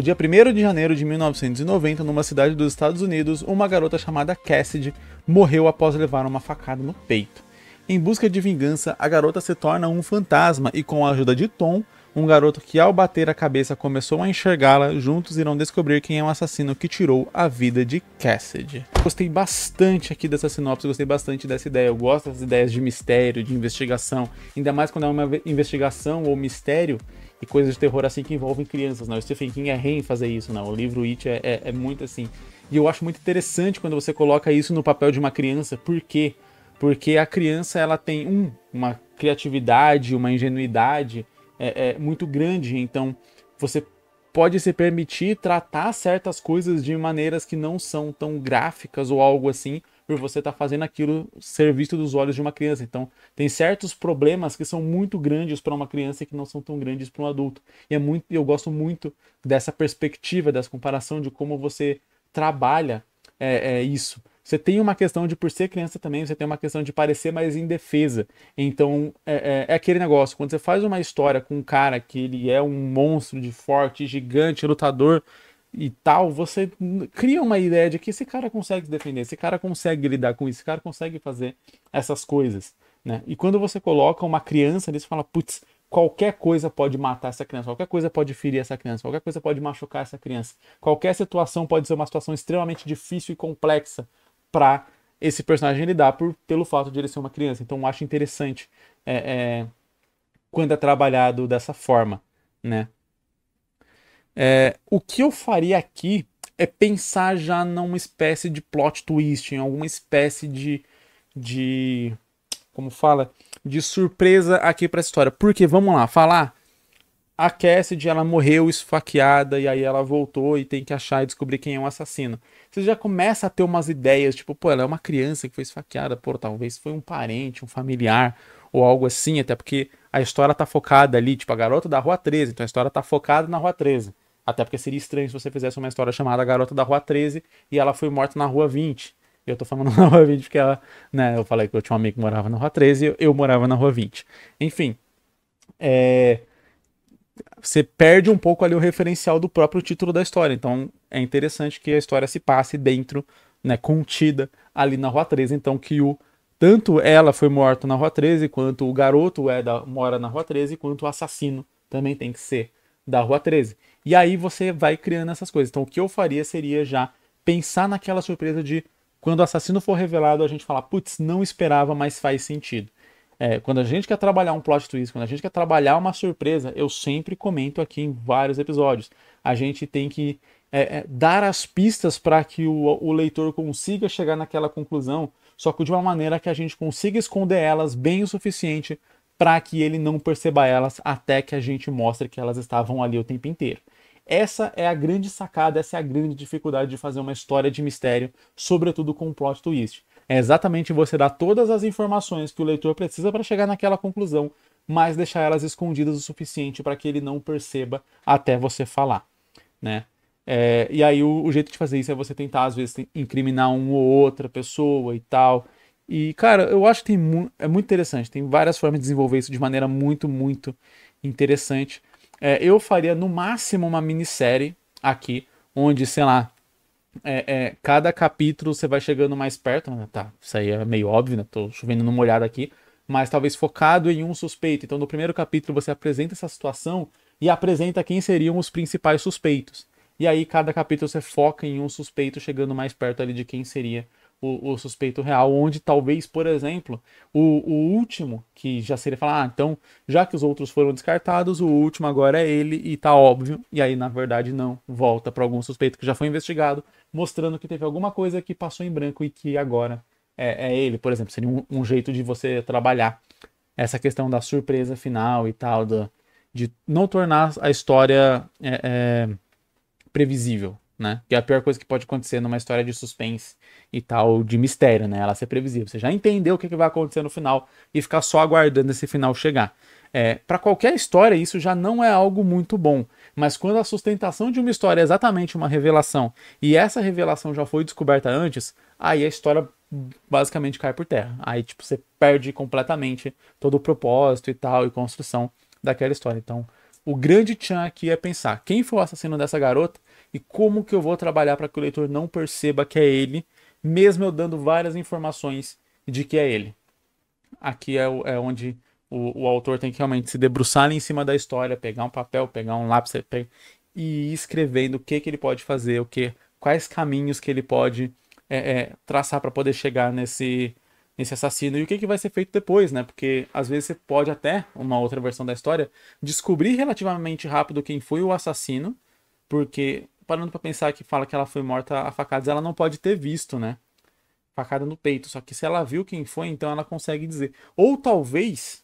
No dia 1º de janeiro de 1990, numa cidade dos Estados Unidos, uma garota chamada Cassidy morreu após levar uma facada no peito. Em busca de vingança, a garota se torna um fantasma e, com a ajuda de Tom, um garoto que ao bater a cabeça começou a enxergá-la, juntos irão descobrir quem é o assassino que tirou a vida de Cassidy. Gostei bastante aqui dessa sinopse, gostei bastante dessa ideia. Eu gosto das ideias de mistério, de investigação, ainda mais quando é uma investigação ou mistério e coisas de terror assim que envolvem crianças, né? O Stephen King é rei em fazer isso, né? O livro It é muito assim. E eu acho muito interessante quando você coloca isso no papel de uma criança. Por quê? Porque a criança ela tem uma criatividade, uma ingenuidade muito grande, então você pode se permitir tratar certas coisas de maneiras que não são tão gráficas ou algo assim, por você estar fazendo aquilo ser visto dos olhos de uma criança. Então tem certos problemas que são muito grandes para uma criança e que não são tão grandes para um adulto. E eu gosto muito dessa perspectiva, dessa comparação de como você trabalha isso. Você tem uma questão de, por ser criança também, você tem uma questão de parecer mais indefesa. Então, é aquele negócio, quando você faz uma história com um cara que ele é um monstro de forte, gigante, lutador e tal, você cria uma ideia de que esse cara consegue se defender, esse cara consegue lidar com isso, esse cara consegue fazer essas coisas, né? E quando você coloca uma criança ali, você fala, putz, qualquer coisa pode matar essa criança, qualquer coisa pode ferir essa criança, qualquer coisa pode machucar essa criança, qualquer situação pode ser uma situação extremamente difícil e complexa para esse personagem lidar pelo fato de ele ser uma criança. Então eu acho interessante quando é trabalhado dessa forma, né? O que eu faria aqui é pensar já numa espécie de plot twist, em alguma espécie de como fala, de surpresa aqui para a história. Porque, vamos lá, falar a Cassidy, ela morreu esfaqueada e aí ela voltou e tem que achar e descobrir quem é o assassino. Você já começa a ter umas ideias, tipo, pô, ela é uma criança que foi esfaqueada, pô, talvez foi um parente, um familiar ou algo assim, até porque a história tá focada ali, tipo, a garota da Rua 13, então a história tá focada na Rua 13. Até porque seria estranho se você fizesse uma história chamada Garota da Rua 13 e ela foi morta na Rua 20. Eu tô falando na Rua 20 porque ela, né, eu falei que eu tinha um amigo que morava na Rua 13 e eu morava na Rua 20. Enfim, você perde um pouco ali o referencial do próprio título da história. Então é interessante que a história se passe dentro, né, contida ali na Rua 13. Então que tanto ela foi morta na Rua 13, quanto o garoto mora na Rua 13, quanto o assassino também tem que ser da Rua 13. E aí você vai criando essas coisas. Então o que eu faria seria já pensar naquela surpresa de quando o assassino for revelado, a gente falar, putz, não esperava, mas faz sentido. Quando a gente quer trabalhar um plot twist, quando a gente quer trabalhar uma surpresa, eu sempre comento aqui em vários episódios. A gente tem que dar as pistas para que o leitor consiga chegar naquela conclusão, só que de uma maneira que a gente consiga esconder elas bem o suficiente para que ele não perceba elas até que a gente mostre que elas estavam ali o tempo inteiro. Essa é a grande sacada, essa é a grande dificuldade de fazer uma história de mistério, sobretudo com um plot twist. É exatamente você dar todas as informações que o leitor precisa para chegar naquela conclusão, mas deixar elas escondidas o suficiente para que ele não perceba até você falar, né? E aí o jeito de fazer isso é você tentar, às vezes, incriminar uma ou outra pessoa e tal. E, cara, eu acho que é muito interessante. Tem várias formas de desenvolver isso de maneira muito, muito interessante. Eu faria, no máximo, uma minissérie aqui, onde, sei lá, cada capítulo você vai chegando mais perto, né? Tá, isso aí é meio óbvio, né? Tô chovendo numa olhada aqui, mas talvez focado em um suspeito. Então, no primeiro capítulo, você apresenta essa situação e apresenta quem seriam os principais suspeitos. E aí, cada capítulo você foca em um suspeito, chegando mais perto ali de quem seria o suspeito real, onde talvez, por exemplo, o último, que já seria falar, então, já que os outros foram descartados, o último agora é ele e tá óbvio, e aí, na verdade, não, volta para algum suspeito que já foi investigado, mostrando que teve alguma coisa que passou em branco e que agora é ele, por exemplo, seria um jeito de você trabalhar essa questão da surpresa final e tal, de não tornar a história previsível, né? Que é a pior coisa que pode acontecer numa história de suspense e tal, de mistério, né? Ela ser previsível. Você já entendeu o que vai acontecer no final e ficar só aguardando esse final chegar. Para qualquer história, isso já não é algo muito bom. Mas quando a sustentação de uma história é exatamente uma revelação e essa revelação já foi descoberta antes, aí a história basicamente cai por terra. Aí, tipo, você perde completamente todo o propósito e tal, e construção daquela história. Então, O grande tchan aqui é pensar quem foi o assassino dessa garota e como que eu vou trabalhar para que o leitor não perceba que é ele, mesmo eu dando várias informações de que é ele. Aqui é onde o autor tem que realmente se debruçar ali em cima da história, pegar um papel, pegar um lápis e ir escrevendo o que ele pode fazer, quais caminhos que ele pode traçar para poder chegar nesse assassino e o que vai ser feito depois, né? Porque às vezes você pode até, uma outra versão da história, descobrir relativamente rápido quem foi o assassino, porque parando para pensar que fala que ela foi morta a facadas, ela não pode ter visto, né? Facada no peito. Só que se ela viu quem foi, então ela consegue dizer. Ou talvez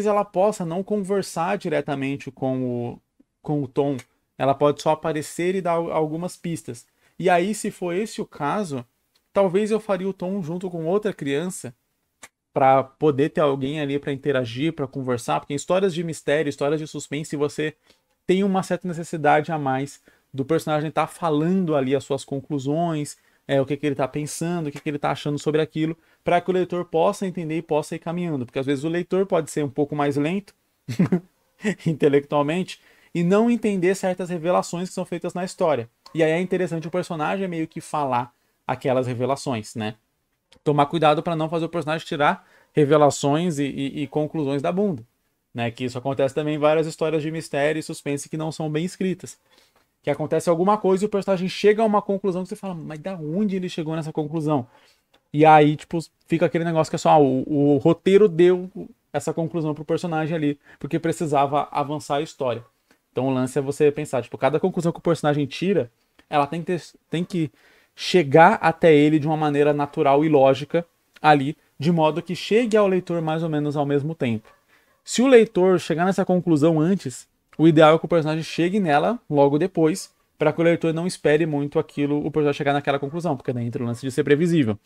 ela possa não conversar diretamente com o Tom. Ela pode só aparecer e dar algumas pistas. E aí, se for esse o caso, talvez eu faria o Tom junto com outra criança para poder ter alguém ali para interagir, para conversar, porque em histórias de mistério, histórias de suspense, você tem uma certa necessidade a mais do personagem estar falando ali as suas conclusões, o que ele está pensando, o que ele está achando sobre aquilo, para que o leitor possa entender e possa ir caminhando. Porque às vezes o leitor pode ser um pouco mais lento, intelectualmente, e não entender certas revelações que são feitas na história. E aí é interessante o personagem meio que falar aquelas revelações, né? Tomar cuidado para não fazer o personagem tirar revelações e conclusões da bunda, né? Que isso acontece também em várias histórias de mistério e suspense que não são bem escritas. Que acontece alguma coisa e o personagem chega a uma conclusão que você fala, mas da onde ele chegou nessa conclusão? E aí, tipo, fica aquele negócio que é só, o roteiro deu essa conclusão pro personagem ali, porque precisava avançar a história. Então o lance é você pensar, tipo, cada conclusão que o personagem tira, ela tem que chegar até ele de uma maneira natural e lógica ali, de modo que chegue ao leitor mais ou menos ao mesmo tempo. Se o leitor chegar nessa conclusão antes, o ideal é que o personagem chegue nela logo depois, para que o leitor não espere muito o personagem chegar naquela conclusão, porque daí entra o lance de ser previsível.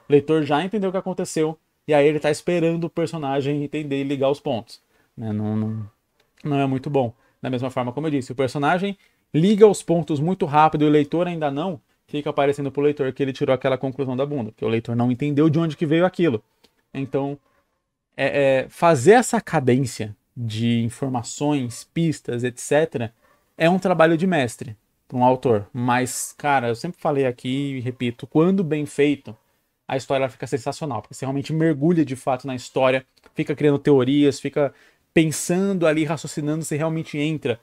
O leitor já entendeu o que aconteceu, e aí ele está esperando o personagem entender e ligar os pontos. Né? Não é muito bom. Da mesma forma como eu disse, o personagem liga os pontos muito rápido e o leitor ainda não, fica aparecendo pro leitor que ele tirou aquela conclusão da bunda, porque o leitor não entendeu de onde que veio aquilo. Então, fazer essa cadência de informações, pistas, etc., é um trabalho de mestre para um autor. Mas, cara, eu sempre falei aqui e repito, quando bem feito, a história fica sensacional, porque você realmente mergulha de fato na história, fica criando teorias, fica pensando ali, raciocinando, você realmente entra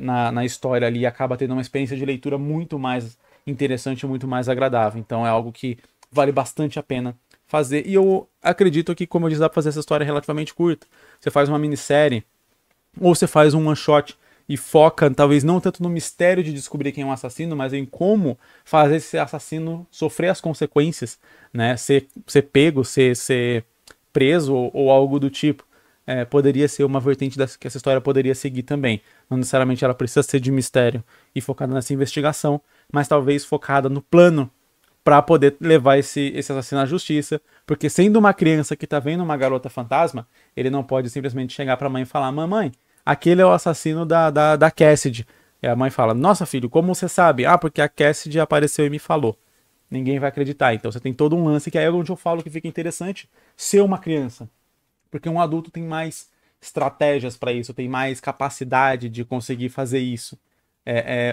na história ali e acaba tendo uma experiência de leitura muito mais interessante, muito mais agradável. Então é algo que vale bastante a pena fazer. E eu acredito que, como eu disse, dá pra fazer essa história relativamente curta. Você faz uma minissérie, ou você faz um one shot e foca, talvez não tanto no mistério de descobrir quem é um assassino, mas em como fazer esse assassino sofrer as consequências, né? Ser pego, ser preso ou algo do tipo. Poderia ser uma vertente que essa história poderia seguir também. Não necessariamente ela precisa ser de mistério e focada nessa investigação, mas talvez focada no plano para poder levar esse assassino à justiça, porque sendo uma criança que tá vendo uma garota fantasma, ele não pode simplesmente chegar para a mãe e falar, mamãe, aquele é o assassino da Cassidy. E a mãe fala, nossa filho, como você sabe? Ah, porque a Cassidy apareceu e me falou. Ninguém vai acreditar. Então você tem todo um lance que é onde eu falo que fica interessante ser uma criança. Porque um adulto tem mais estratégias para isso, tem mais capacidade de conseguir fazer isso.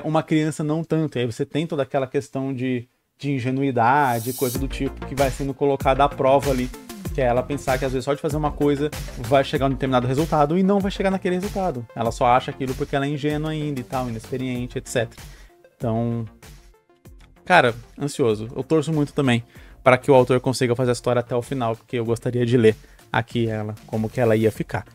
Uma criança não tanto. E aí você tem toda aquela questão de ingenuidade, coisa do tipo, que vai sendo colocada à prova ali, que é ela pensar que às vezes só de fazer uma coisa vai chegar a um determinado resultado e não vai chegar naquele resultado. Ela só acha aquilo porque ela é ingênua ainda e tal, inexperiente, etc. Então, cara, ansioso. Eu torço muito também para que o autor consiga fazer a história até o final, porque eu gostaria de ler aqui ela, como que ela ia ficar.